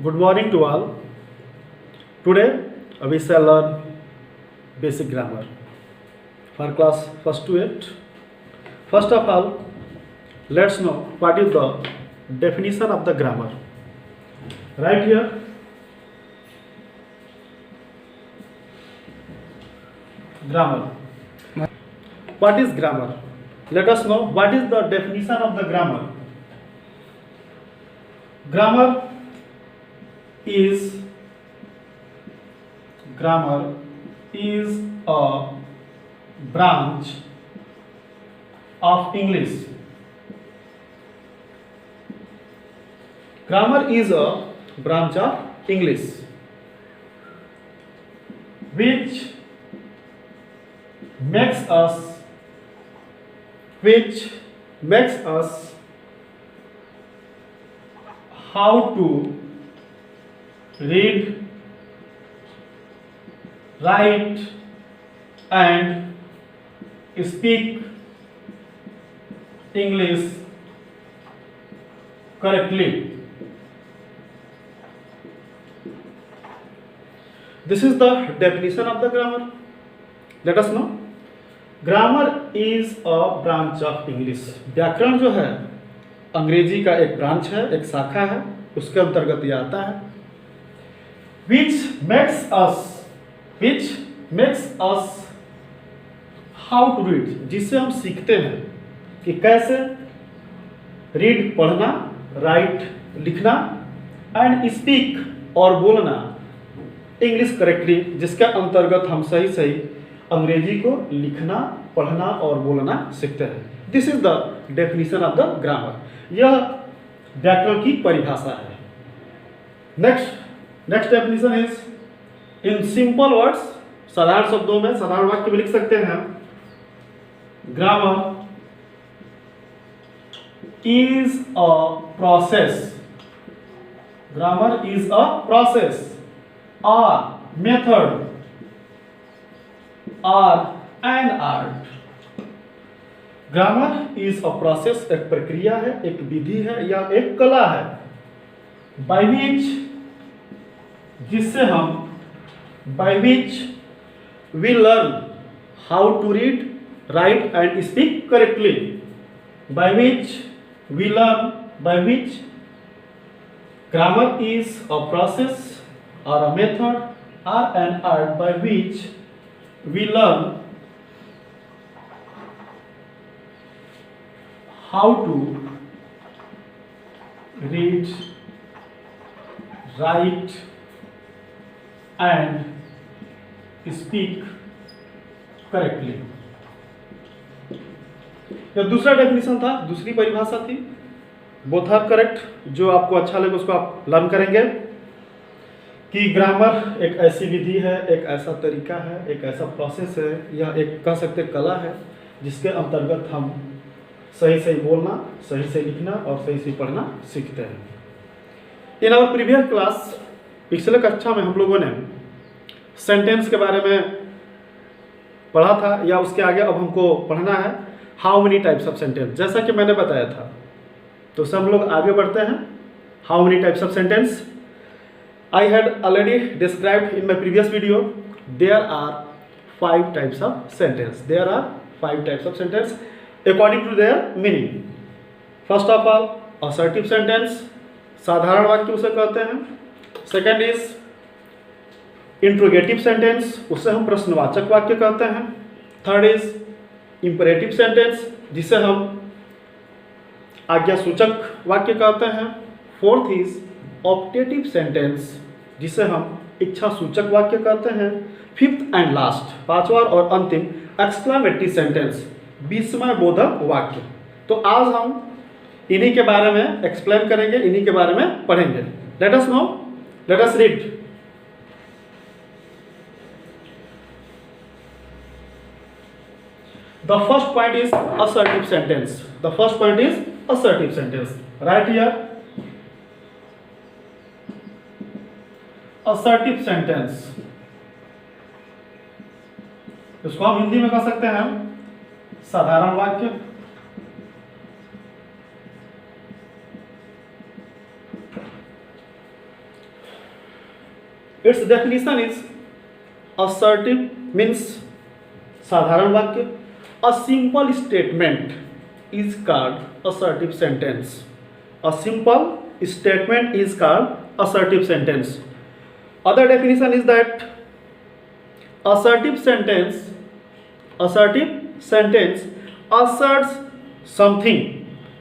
Good morning to all. Today we shall learn basic grammar for class first to 8. First of all, let's know what is the definition of the grammar. Right here, grammar. What is grammar? Let us know what is the definition of the grammar. Grammar is a branch of English. Grammar is a branch of English which makes us how to read, write and speak English correctly. This is the definition of the grammar. Let us know. Grammar is a branch of English. व्याकरण जो है अंग्रेजी का एक branch है, एक शाखा है, उसके अंतर्गत ये आता है. which makes us how to read, जिससे हम सीखते हैं कि कैसे रीड पढ़ना, राइट लिखना एंड स्पीक और बोलना इंग्लिश करेक्टली, जिसके अंतर्गत हम सही सही अंग्रेजी को लिखना, पढ़ना और बोलना सीखते हैं. This is the definition of the grammar. यह व्याकरण की परिभाषा है. Next definition is in simple words. साधारण शब्दों में, साधारण वाक्य में लिख सकते हैं. Grammar is a process. Grammar is a process और मेथड और an art. Grammar is a process, एक प्रक्रिया है, एक विधि है या एक कला है, by which we learn how to read, write and speak correctly. By which grammar is a process or a method or an art by which we learn how to read, write and speak correctly. यह दूसरा definition था, दूसरी परिभाषा थी. Both are correct. जो आपको अच्छा लगे उसको आप लर्न करेंगे कि ग्रामर एक ऐसी विधि है, एक ऐसा तरीका है, एक ऐसा प्रोसेस है, यह एक कह सकते कला है, जिसके अंतर्गत हम सही सही बोलना, सही सही लिखना और सही सही पढ़ना सीखते हैं. इन आवर प्रीवियस क्लास, पिछले कक्षा में हम लोगों ने सेंटेंस के बारे में पढ़ा था, या उसके आगे अब हमको पढ़ना है how many types of sentence. जैसा कि मैंने बताया था, तो सब लोग आगे बढ़ते हैं. How many types of sentence I had already described in my previous video. There are 5 types of sentence according to their meaning. First of all assertive sentence, साधारण वाक्य उसे कहते हैं. सेकेंड इज इंट्रोगेटिव सेंटेंस, उसे हम प्रश्नवाचक वाक्य कहते हैं. थर्ड इज इंपरेटिव सेंटेंस, जिसे हम आज्ञा सूचक वाक्य कहते हैं. फोर्थ इज ऑप्टेटिव सेंटेंस, जिसे हम इच्छा सूचक वाक्य कहते हैं. फिफ्थ एंड लास्ट, पांचवा और अंतिम एक्सक्लामेटरी सेंटेंस, विस्मय बोधक वाक्य. तो आज हम इन्हीं के बारे में एक्सप्लेन करेंगे, इन्हीं के बारे में पढ़ेंगे. Let us read. The first point is assertive sentence. Right here, assertive sentence. इसको हम हिंदी में कह सकते हैं साधारण वाक्य. It's definition is assertive means साधारण वाक्य. A simple statement is called assertive sentence. A simple statement is called assertive sentence. Other definition is that assertive sentence asserts something.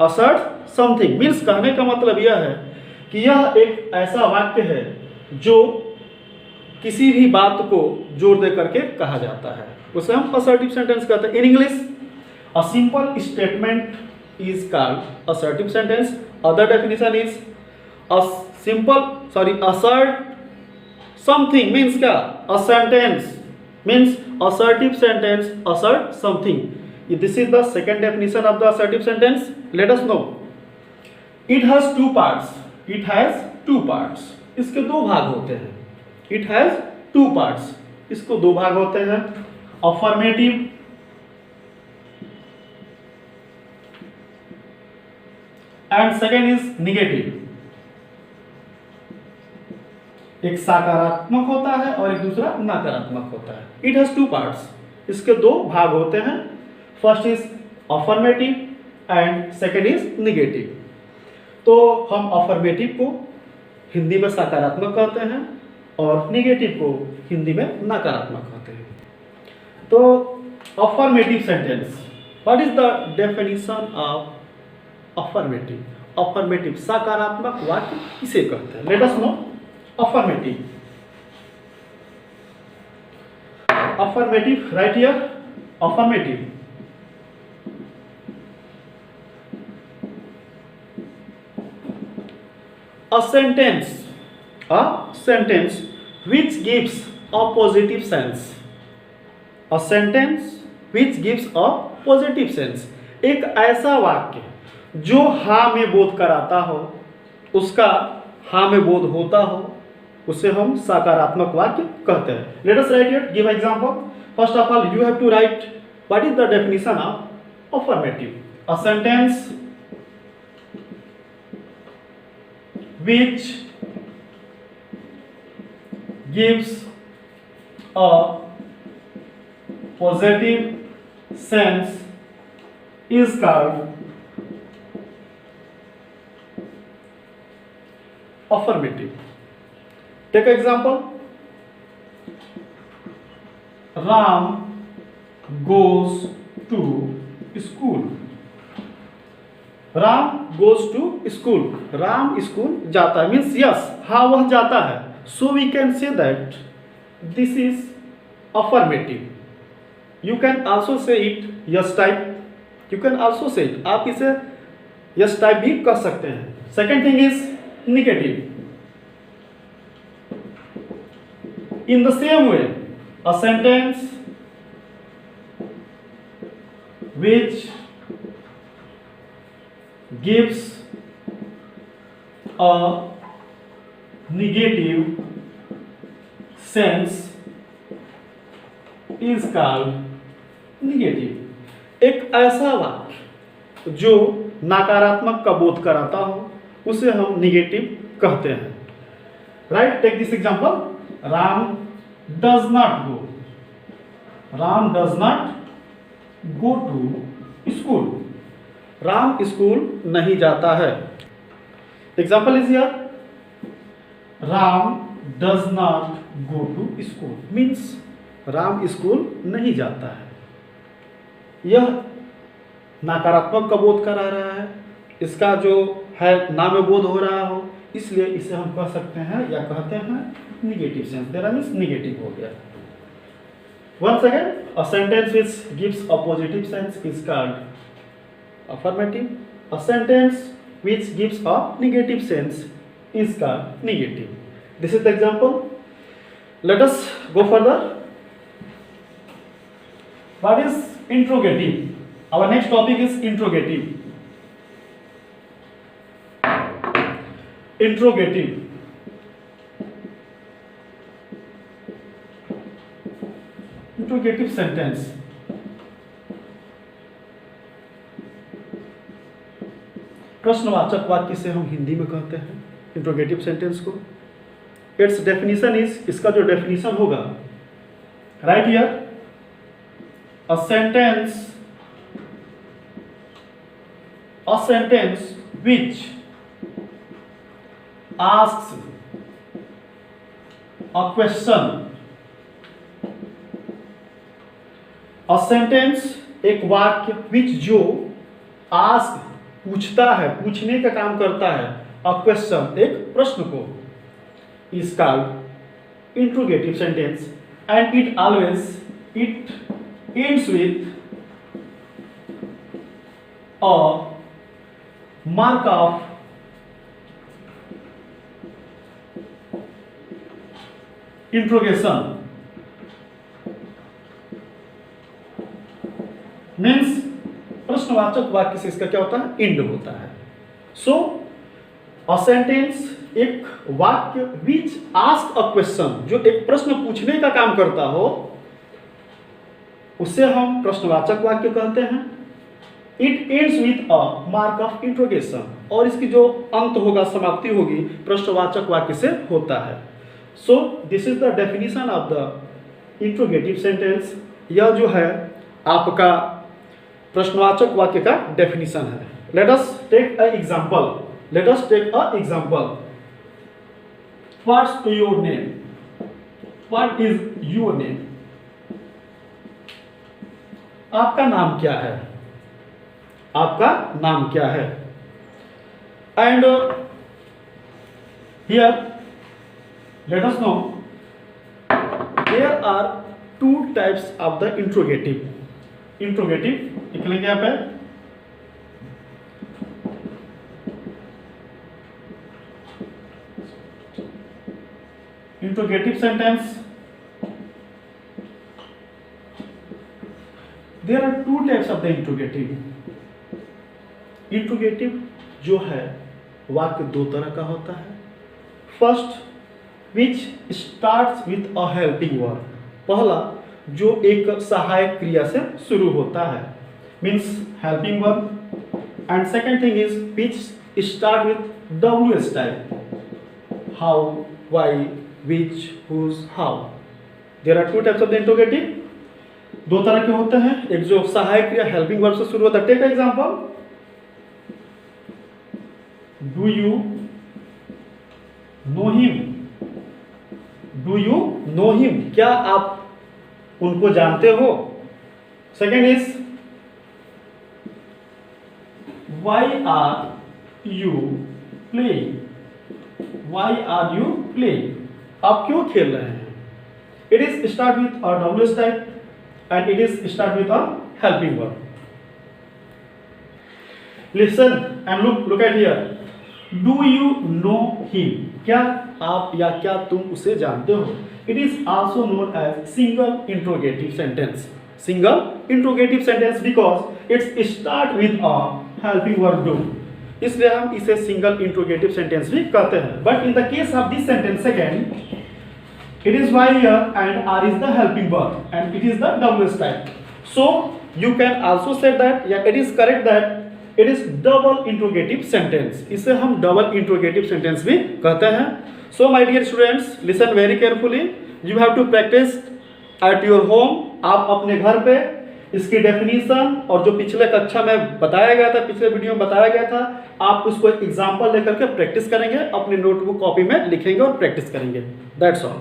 asserts something means कहने का मतलब यह है कि यह एक ऐसा वाक्य है जो किसी भी बात को जोर दे करके कहा जाता है, उसे हम assertive sentence कहते हैं. In English a simple statement is called assertive sentence. Other definition is assert something means क्या, a sentence means assertive sentence assert something. This is the second definition of the assertive sentence. Let us know. It has two parts. It has two parts. इसके दो भाग होते हैं. It has two parts. इसको दो भाग होते हैं. Affirmative and second is negative. एक सकारात्मक होता है और एक दूसरा नकारात्मक होता है. It has two parts. इसके दो भाग होते हैं. First is affirmative and second is negative. तो हम affirmative को हिंदी में सकारात्मक कहते हैं और नेगेटिव को हिंदी में नकारात्मक कहते हैं. तो affirmative sentence, what is the definition of affirmative? Affirmative सकारात्मक वाक्य किसे कहते हैं? Late us no. Affirmative, affirmative right here. Affirmative a sentence which gives a positive sense. A sentence which gives a positive sense. एक ऐसा वाक्य जो हाँ में बोध कराता हो, उसका हाँ में बोध होता हो, उसे हम सकारात्मक वाक्य कहते हैं. Let us write it. Give example. First of all, you have to write what is the definition of affirmative. A sentence which gives a positive sense is called affirmative. Take example. Ram goes to school. Ram goes to school. Ram school जाता है means yes, हाँ वह जाता है. So we can say that this is affirmative. You can also say it yes type. You can also say it, आप इसे yes type भी कह सकते हैं. Second thing is negative. In the same way a sentence which gives a negative sense is called negative. एक ऐसा वाक्य जो नकारात्मक का बोध कराता हो, उसे हम निगेटिव कहते हैं. Right, take this example. Ram does not go. Ram does not go to school. Ram school नहीं जाता है. Example is here. Ram does not go to school means Ram school नहीं जाता है. यह नकारात्मक का बोध करा रहा है, इसका जो है ना में बोध हो रहा हो, इसलिए इसे हम कह सकते हैं या कहते हैं negative sense. There means negative हो गया. Once again, a sentence which gives a positive sense is called affirmative. A sentence which gives a negative sense is called negative. This is the example. Let us go further. What is interrogative? Our next topic is interrogative. Interrogative. Interrogative sentence. प्रश्नवाचक वाक्य से हम हिंदी में कहते हैं interrogative sentence को. It's definition is, इसका जो डेफिनेशन होगा, right here, a sentence which asks a question, a sentence, एक वाक्य which जो ask पूछता है, पूछने का काम करता है, a question एक प्रश्न को, is called interrogative sentence and it ends with a mark of interrogation, means प्रश्नवाचक वाक्य से इसका क्या होता है, एंड होता है। सो अ सेंटेंस एक वाक्य विच आस्क अ क्वेश्चन, जो एक प्रश्न पूछने का काम करता हो, उसे हम प्रश्नवाचक वाक्य कहते हैं। It ends with a mark of interrogation, और इसकी जो अंत होगा, समाप्ति होगी, प्रश्नवाचक वाक्य से होता है। So this is the definition of the interrogative sentence. यह जो है आपका प्रश्नवाचक वाक्य का डेफिनेशन है। Let us take a example, what's your name, what is your name, आपका नाम क्या है, आपका नाम क्या है। And here let us know there are two types of the interrogative लिख लेंगे यहाँ पे। Interrogative sentence, there are two types of the interrogative. Interrogative जो है वाक्य दो तरह का होता है। First which starts with a helping verb, पहला जो एक सहायक क्रिया से शुरू होता है, means helping verb. And second thing is which start with WS type, how, why, which, whose, how. There are two types of the interrogative, दो तरह के होते हैं। एक जो सहायक क्रिया हेल्पिंग वर्ब से शुरू होता है। Take example, do you know him, do you know him, क्या आप उनको जानते हो। Second is why are you playing, why are you playing, आप क्यों खेल रहे हैं। It is start with a WS type and it is start with a helping verb. Listen and look at here. Do you know him? क्या आप या क्या तुम उसे जानते हो। It is also known as single interrogative sentence. Single interrogative sentence because it start with a helping verb do. इसलिए हम इसे single interrogative sentence भी कहते हैं। But in the case of this sentence second, it is why here and are is the helping verb and it is the WS type. So you can also say that yeah, it is correct that it is double interrogative sentence. इसे हम double interrogative sentence भी कहते हैं। So my dear students, listen very carefully. You have to practice at your home. आप अपने घर पे इसकी डेफिनेशन और जो पिछले कक्षा में बताया गया था, पिछले वीडियो में बताया गया था, आप उसको एक एग्जाम्पल लेकर के प्रैक्टिस करेंगे, अपने नोटबुक कॉपी में लिखेंगे और प्रैक्टिस करेंगे। That's all.